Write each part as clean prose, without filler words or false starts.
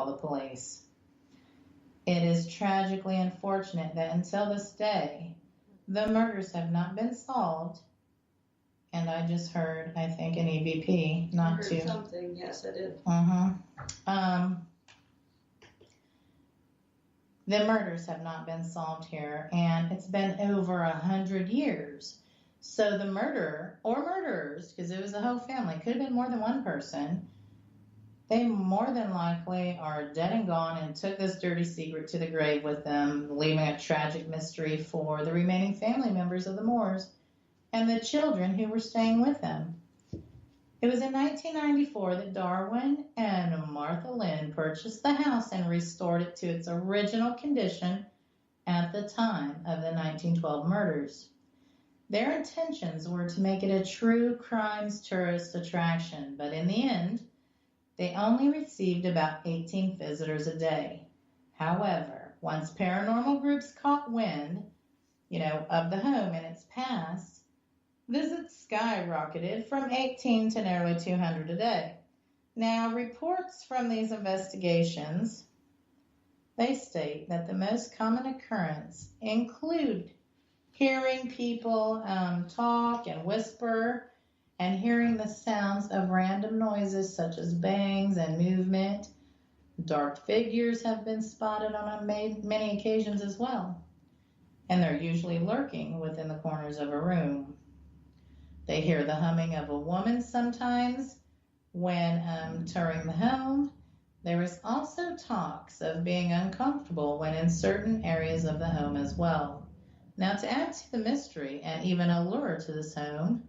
call the police. It is tragically unfortunate that until this day, the murders have not been solved. And I just heard, I think, an EVP not I heard to. something, yes, I did. The murders have not been solved here, and it's been over 100 years. So the murderer, or murderers, because it was a whole family, could have been more than one person, they more than likely are dead and gone and took this dirty secret to the grave with them, leaving a tragic mystery for the remaining family members of the Moores and the children who were staying with them. It was in 1994 that Darwin and Martha Lynn purchased the house and restored it to its original condition at the time of the 1912 murders. Their intentions were to make it a true crimes tourist attraction, but in the end, they only received about 18 visitors a day. However, once paranormal groups caught wind, of the home and its past, visits skyrocketed from 18 to nearly 200 a day. Now, reports from these investigations, they state that the most common occurrence include hearing people talk and whisper, and hearing the sounds of random noises such as bangs and movement. Dark figures have been spotted on many occasions as well, and they're usually lurking within the corners of a room. They hear the humming of a woman sometimes when touring the home. There is also talks of being uncomfortable when in certain areas of the home as well. Now, to add to the mystery and even allure to this home,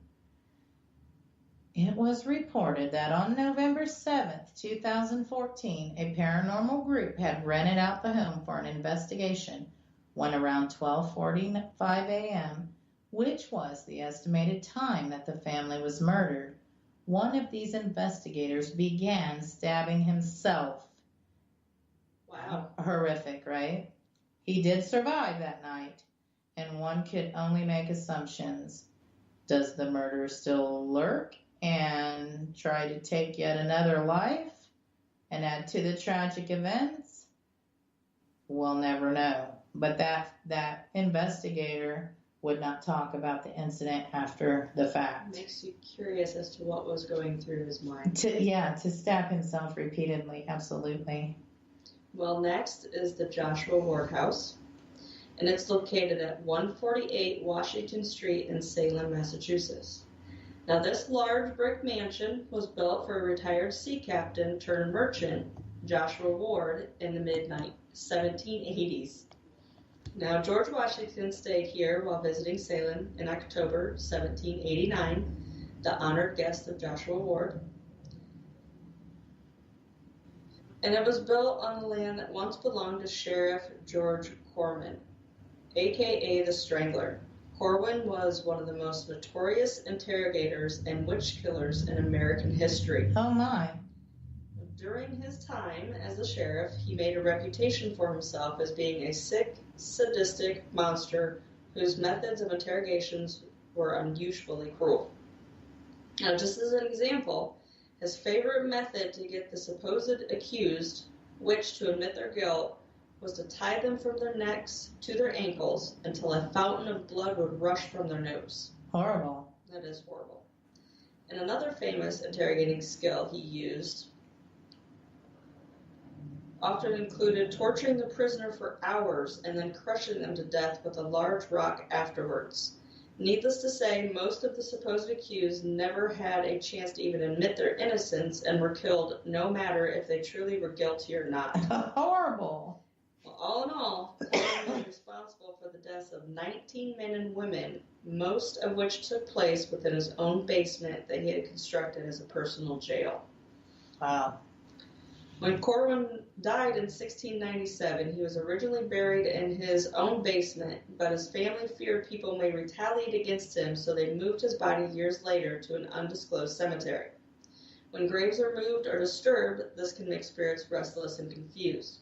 it was reported that on November 7th, 2014, a paranormal group had rented out the home for an investigation when around 12:45 a.m., which was the estimated time that the family was murdered, one of these investigators began stabbing himself. Wow. Horrific, right? He did survive that night, and one could only make assumptions. Does the murderer still lurk and try to take yet another life and add to the tragic events? We'll never know. But that investigator would not talk about the incident after the fact. Makes you curious as to what was going through his mind. To stab himself repeatedly, absolutely. Well, next is the Joshua Ward House, and it's located at 148 Washington Street in Salem, Massachusetts. Now, this large brick mansion was built for a retired sea captain turned merchant, Joshua Ward, in the mid-1780s. Now, George Washington stayed here while visiting Salem in October 1789, the honored guest of Joshua Ward. And it was built on the land that once belonged to Sheriff George Corwin, a.k.a. the Strangler. Corwin was one of the most notorious interrogators and witch killers in American history. Oh, my. During his time as the sheriff, he made a reputation for himself as being a sick, sadistic monster whose methods of interrogations were unusually cruel. Now, just as an example, his favorite method to get the supposed accused witch to admit their guilt was to tie them from their necks to their ankles until a fountain of blood would rush from their nose. Horrible. That is horrible. And another famous interrogating skill he used often included torturing the prisoner for hours and then crushing them to death with a large rock afterwards. Needless to say, most of the supposed accused never had a chance to even admit their innocence and were killed no matter if they truly were guilty or not. Horrible. Well, all in all, Corwin was responsible for the deaths of 19 men and women, most of which took place within his own basement that he had constructed as a personal jail. Wow. When Corwin died in 1697, he was originally buried in his own basement, but his family feared people may retaliate against him, so they moved his body years later to an undisclosed cemetery. When graves are moved or disturbed, this can make spirits restless and confused.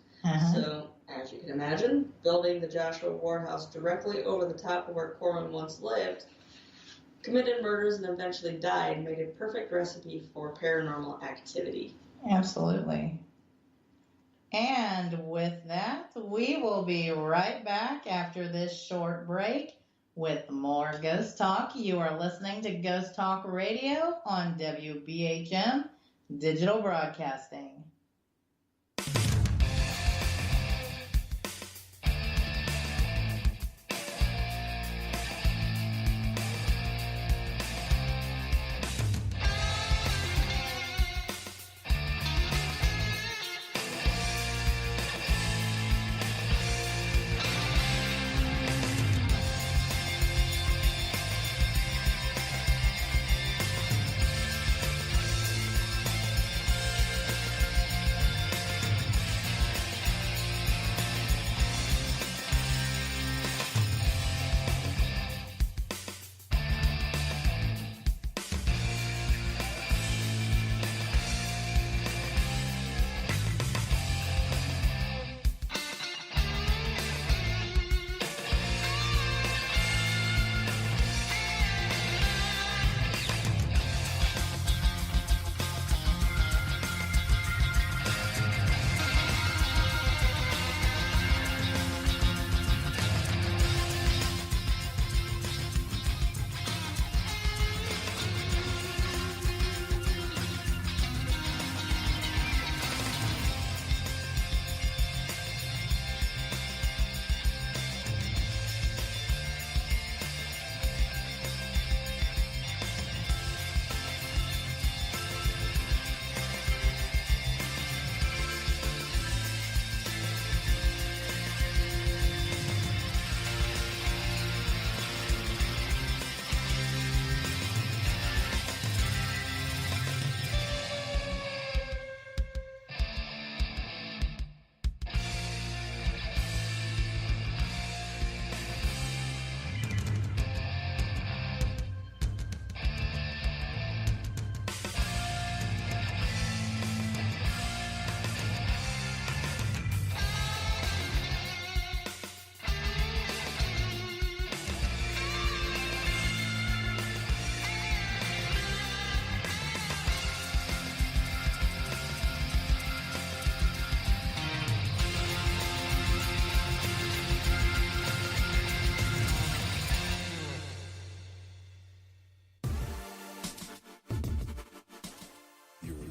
So, as you can imagine, building the Joshua Ward House directly over the top of where Corwin once lived, committed murders, and eventually died made a perfect recipe for paranormal activity. Absolutely. And with that, we will be right back after this short break with more Ghost Talk. You are listening to Ghost Talk Radio on WBHM Digital Broadcasting.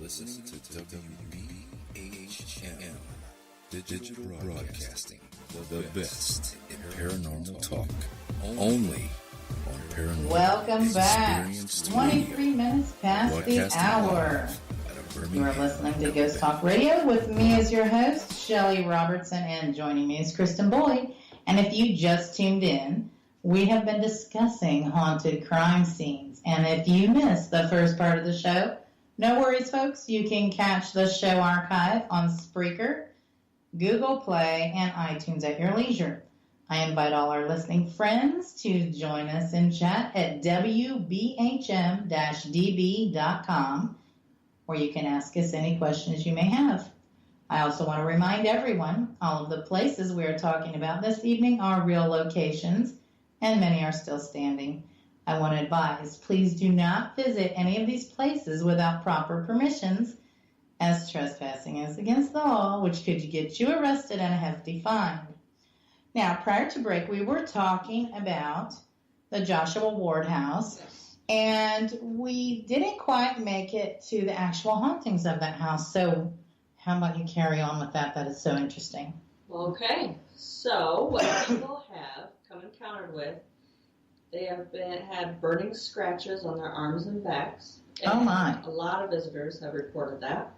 Listening to WBHM Digital Broadcasting, the best in paranormal talk, only on Paranormal Welcome back. Experience 23 minutes past the hour. You are listening to Ghost Talk Radio with me as your host, Shelley Robertson, and joining me is Kristen Boyd. And if you just tuned in, we have been discussing haunted crime scenes. And if you missed the first part of the show, no worries, folks. You can catch the show archive on Spreaker, Google Play, and iTunes at your leisure. I invite all our listening friends to join us in chat at wbhm-db.com, where you can ask us any questions you may have. I also want to remind everyone, all of the places we are talking about this evening are real locations, and many are still standing. I want to advise, please do not visit any of these places without proper permissions, as trespassing is against the law, which could get you arrested and a hefty fine. Now, prior to break, we were talking about the Joshua Ward house, and we didn't quite make it to the actual hauntings of that house. So how about you carry on with that? That is so interesting. Okay, so what people have come encountered with, they have had burning scratches on their arms and backs. And oh my. A lot of visitors have reported that.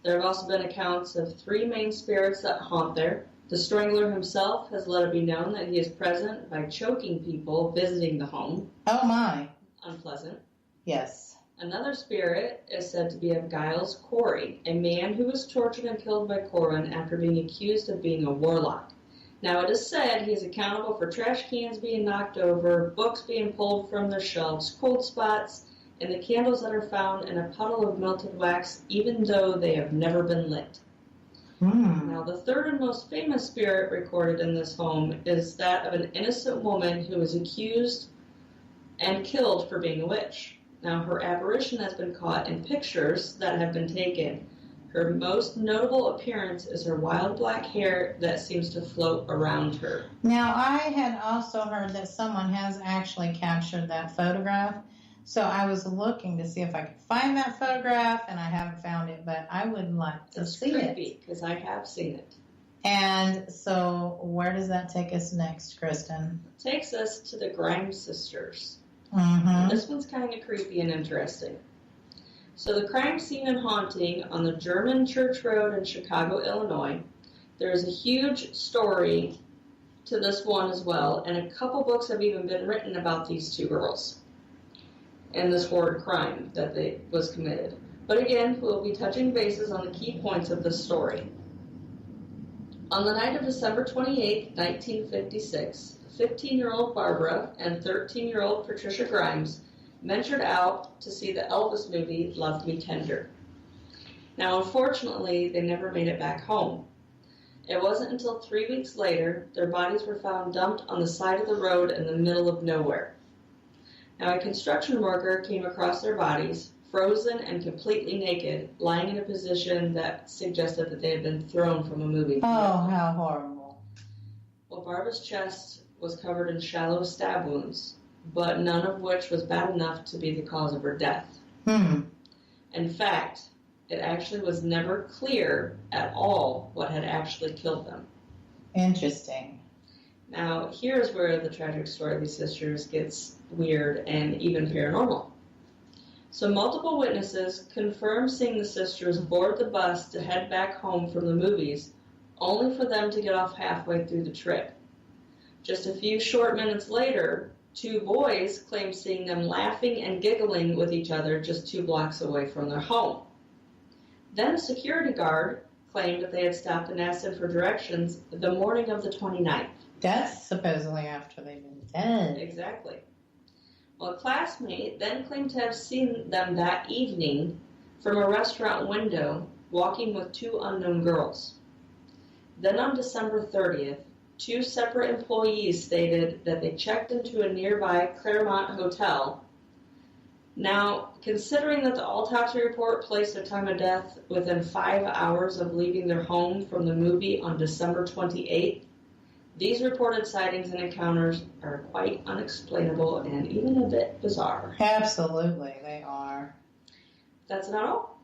There have also been accounts of 3 main spirits that haunt there. The Strangler himself has let it be known that he is present by choking people visiting the home. Oh my. Unpleasant. Yes. Another spirit is said to be of Giles Corey, a man who was tortured and killed by Corwin after being accused of being a warlock. Now, it is said he is accountable for trash cans being knocked over, books being pulled from their shelves, cold spots, and the candles that are found in a puddle of melted wax, even though they have never been lit. Now, the third and most famous spirit recorded in this home is that of an innocent woman who was accused and killed for being a witch. Now, her apparition has been caught in pictures that have been taken Her most notable appearance is her wild black hair that seems to float around her. Now, I had also heard that someone has actually captured that photograph. So I was looking to see if I could find that photograph, and I haven't found it, but I would like to see it. It's creepy, because I have seen it. And so where does that take us next, Kristen? It takes us to the Grimes sisters. Mm-hmm. This one's kind of creepy and interesting. So the crime scene and haunting on the German Church Road in Chicago, Illinois. There's a huge story to this one as well, and a couple books have even been written about these two girls and this horrid crime that was committed. But again, we'll be touching bases on the key points of this story. On the night of December 28, 1956, 15-year-old Barbara and 13-year-old Patricia Grimes ventured out to see the Elvis movie, Love Me Tender. Now, unfortunately, they never made it back home. It wasn't until 3 weeks later their bodies were found dumped on the side of the road in the middle of nowhere. Now, a construction worker came across their bodies, frozen and completely naked, lying in a position that suggested that they had been thrown from a movie. Oh, how horrible. Well, Barbara's chest was covered in shallow stab wounds, but none of which was bad enough to be the cause of her death. In fact, it actually was never clear at all what had actually killed them. Interesting. Now, here's where the tragic story of these sisters gets weird and even paranormal. So multiple witnesses confirmed seeing the sisters board the bus to head back home from the movies, only for them to get off halfway through the trip. Just a few short minutes later, two boys claimed seeing them laughing and giggling with each other just 2 blocks away from their home. Then a security guard claimed that they had stopped and asked them for directions the morning of the 29th. That's supposedly after they've been dead. Exactly. Well, a classmate then claimed to have seen them that evening from a restaurant window walking with 2 unknown girls. Then on December 30th, 2 separate employees stated that they checked into a nearby Claremont hotel. Now, considering that the autopsy report placed their time of death within 5 hours of leaving their home from the movie on December 28th, these reported sightings and encounters are quite unexplainable and even a bit bizarre. Absolutely, they are. That's not all.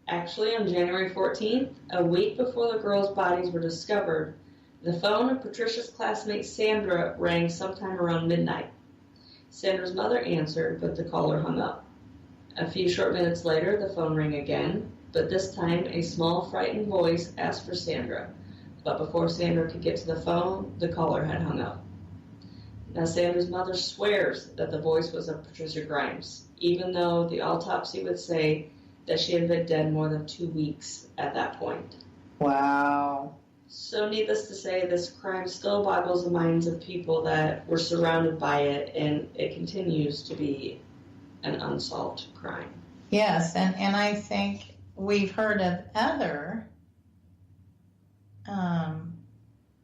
Actually, on January 14th, a week before the girls' bodies were discovered, the phone of Patricia's classmate Sandra rang sometime around midnight. Sandra's mother answered, but the caller hung up. A few short minutes later, the phone rang again, but this time a small, frightened voice asked for Sandra. But before Sandra could get to the phone, the caller had hung up. Now, Sandra's mother swears that the voice was of Patricia Grimes, even though the autopsy would say that she had been dead more than 2 weeks at that point. Wow. So needless to say, this crime still boggles the minds of people that were surrounded by it, and it continues to be an unsolved crime. Yes, and I think we've heard of other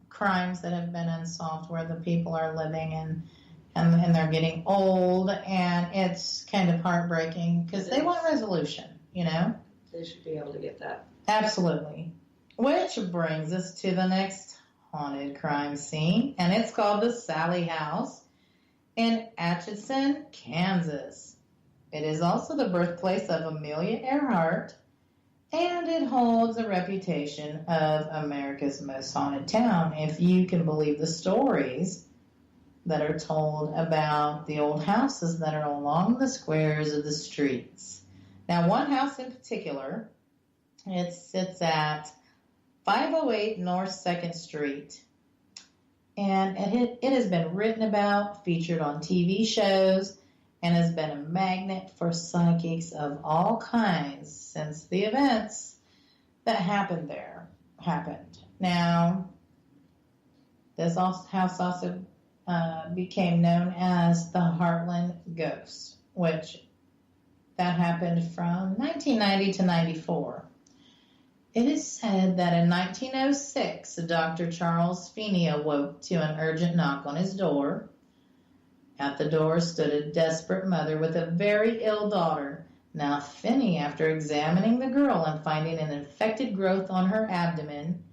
crimes that have been unsolved where the people are living and they're getting old, and it's kind of heartbreaking because they want resolution, you know? They should be able to get that. Absolutely. Which brings us to the next haunted crime scene, and it's called the Sally House in Atchison, Kansas. It is also the birthplace of Amelia Earhart, and it holds a reputation of America's most haunted town, if you can believe the stories that are told about the old houses that are along the squares of the streets. Now, one house in particular, it sits at 508 North 2nd Street, and it has been written about, featured on TV shows, and has been a magnet for psychics of all kinds since the events that happened there happened. Now, this house also became known as the Heartland Ghost, which that happened from 1990 to 94. It is said that in 1906, Dr. Charles Feeney awoke to an urgent knock on his door. At the door stood a desperate mother with a very ill daughter Now, Finney, after examining the girl and finding an infected growth on her abdomen,